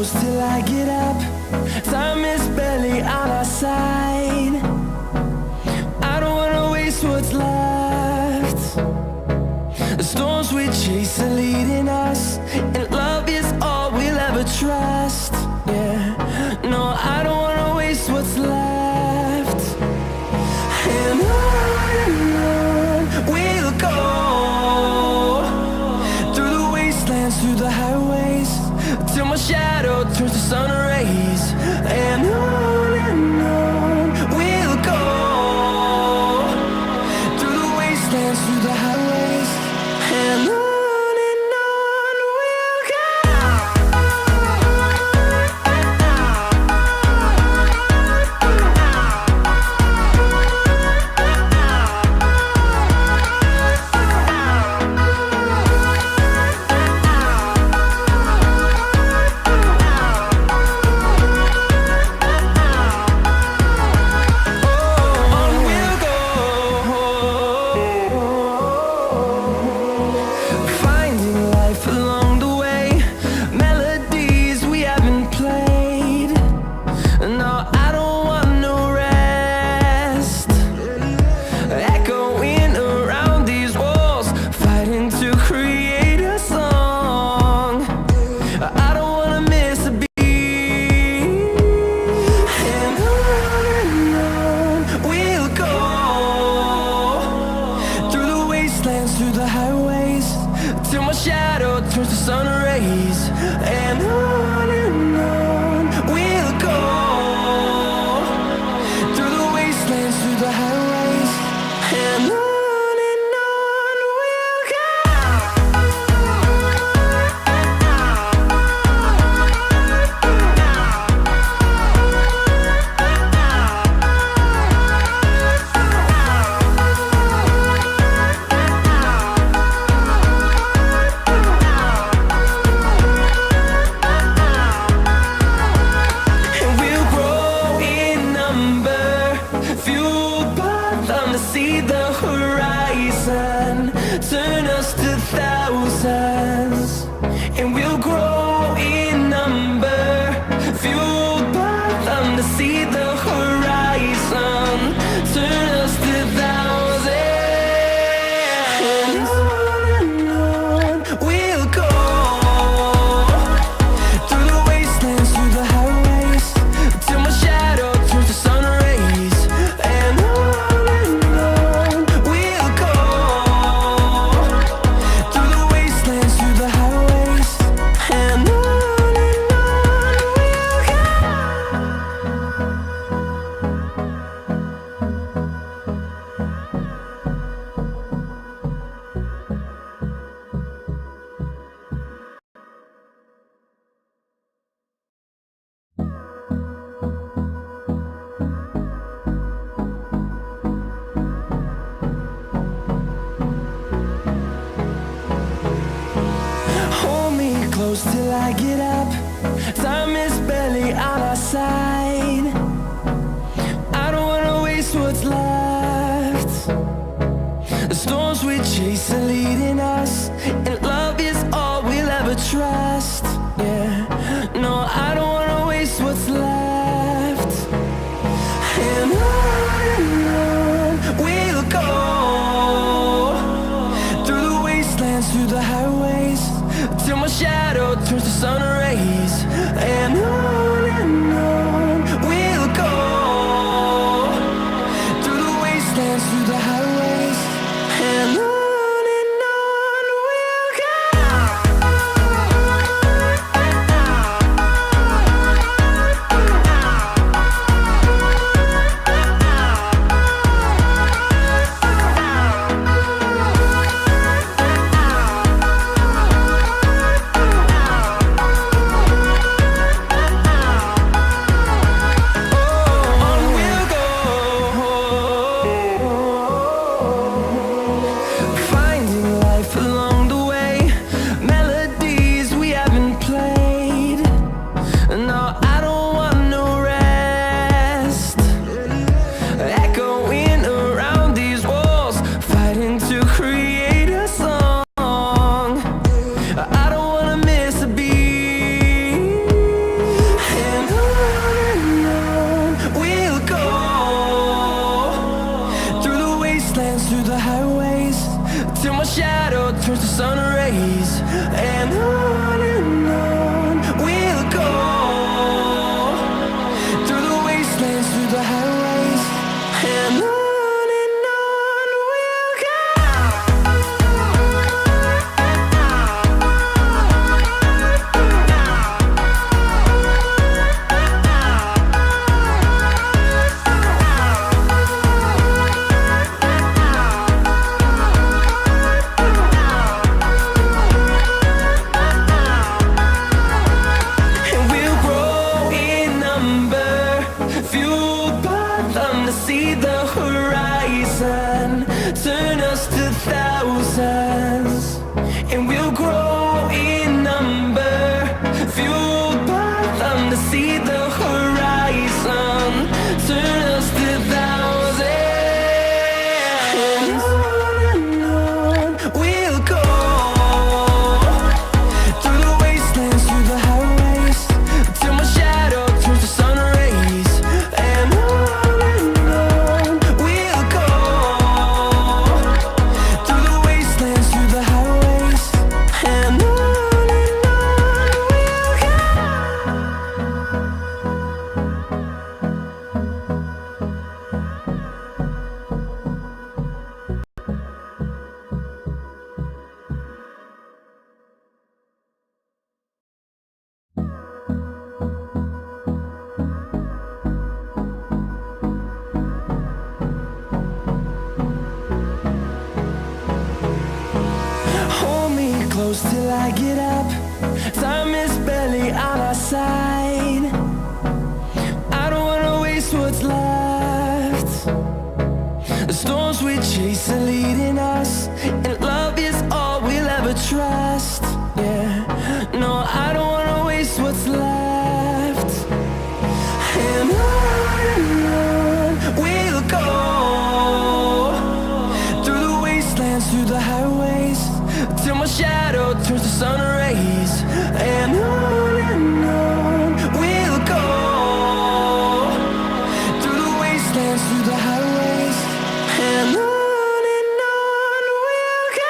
close till I get up. Time is barely on our side. I don't wanna waste what's left. The storms we chase are leading us, and love is all we'll ever trust. Yeah, no, I don't wanna waste what's left. And on we'll go, through the wastelands, through the highways, till my shadow turns to sun rays. And on we'll go, through the wastelands, through the highways, and on. Through the highways, till my shadow turns to sun rays. And on we'll go, through the wastelands, through the highways, and on. See the horizon, turn us to thousands, and we'll grow in number, fueled by them to see the horizon, turn us to thousands, and on we'll go, through the wastelands, through the highways, till my shadow turns to sun rays. And close till I get up. Time is barely on our side. I don't wanna waste what's left. The storms we chase are leading us, and love is all we'll ever trust. Yeah, no, I don't wanna waste what's left. And on we'll go, through the wastelands, through the highways, till my shadow turns to sun rays. And on close till I get up. Time is barely on our side. I don't wanna waste what's left. The storms we chase are leading us, and love is all we'll ever trust. Yeah, no, I don't wanna waste what's left. And on we'll go, through the wastelands, through the highways, till my shadow turns to sun rays. And on we'll go, through the wastelands, through the highways, and on we'll go.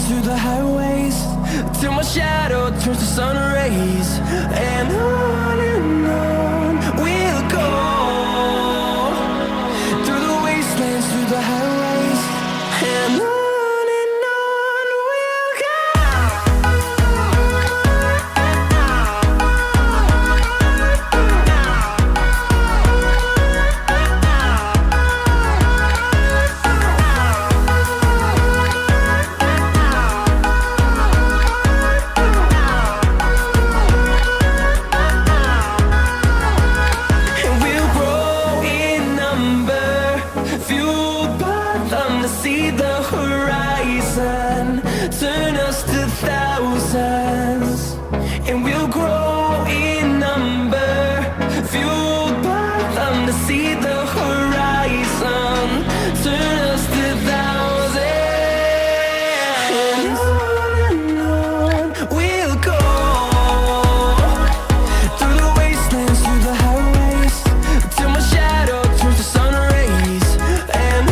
Through the highways, till my shadow turns to sun rays. And on we'll go, through the wastelands, through the highways, and on we'll go. See the horizon turn us to thousands, and we'll grow in number, fueled by them to see the horizon turn us to thousands. And on we'll go, through the wastelands, through the highways, till my shadow turns to sun rays. And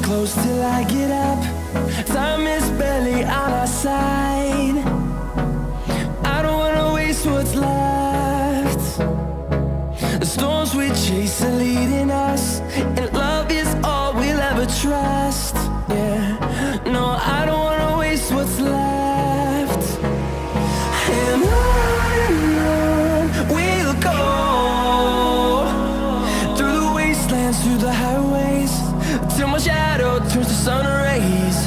close till I get up. Time is barely on our side. I don't wanna waste what's left. The storms we chase are leading us, and love is all we'll ever trust. Yeah, no, I don't wanna waste what's left. And on we'll go, through the wastelands, through the highways, till my shadow turns to sun rays.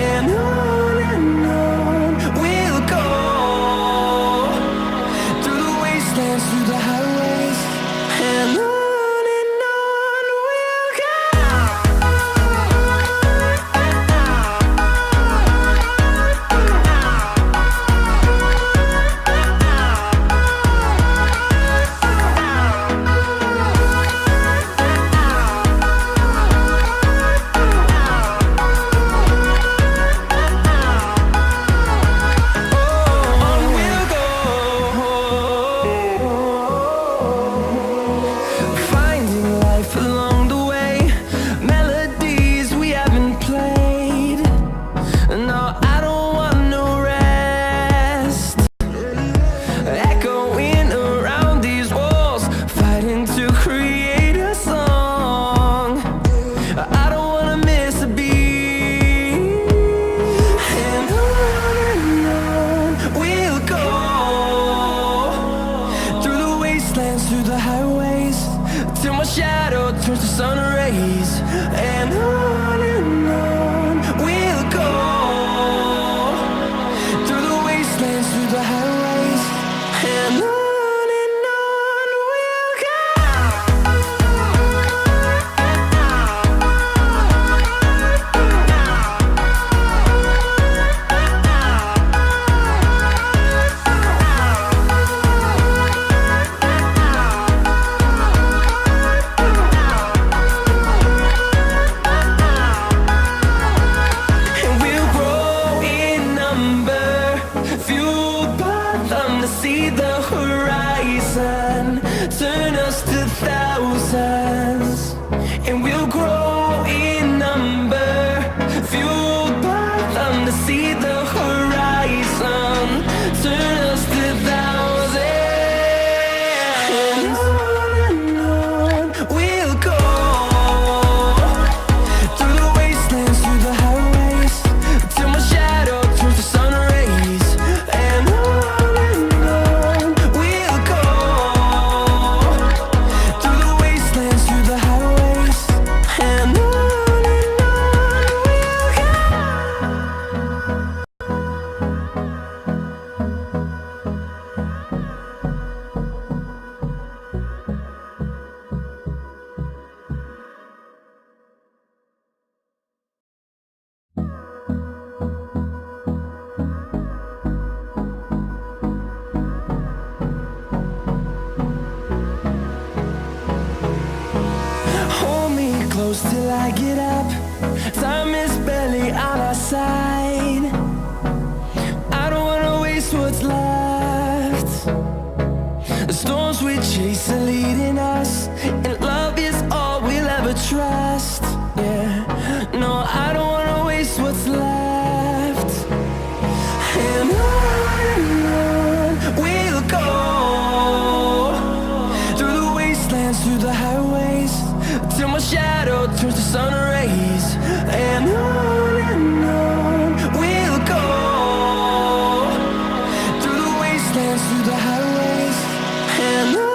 And on we'll go, through the wastelands, through the highways, and on wastelands, through the highways, till my shadow turns to sun rays. And on we'll go, through the wastelands, through the highways, and on. See the horizon turn us to thousands, and we'll grow in number, fueled by them to see the horizon turn us to thousands. And on we'll go, through the wastelands, through the highways, till my shadow turns to sun rays. And close till I get up. Time is barely on our side. I don't wanna waste what's left. The storms we chase are leading us, and love is all we'll ever trust. Yeah, no, I don't wanna waste what's left. And on we'll go, through the wastelands, through the highways, till my shadow turns to sun rays. And on we'll go, through the wastelands, through the highways, and on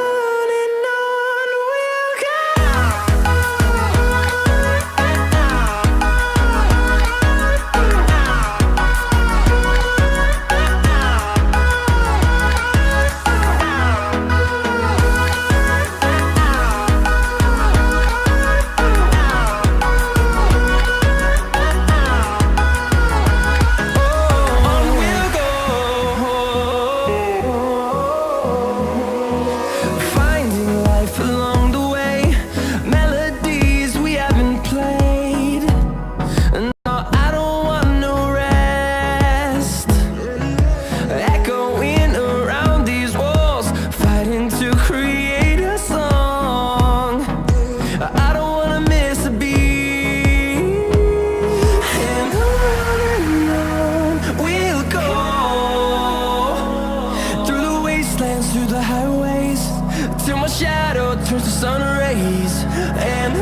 we'll go. Through the highways, till my shadow turns to sun rays. And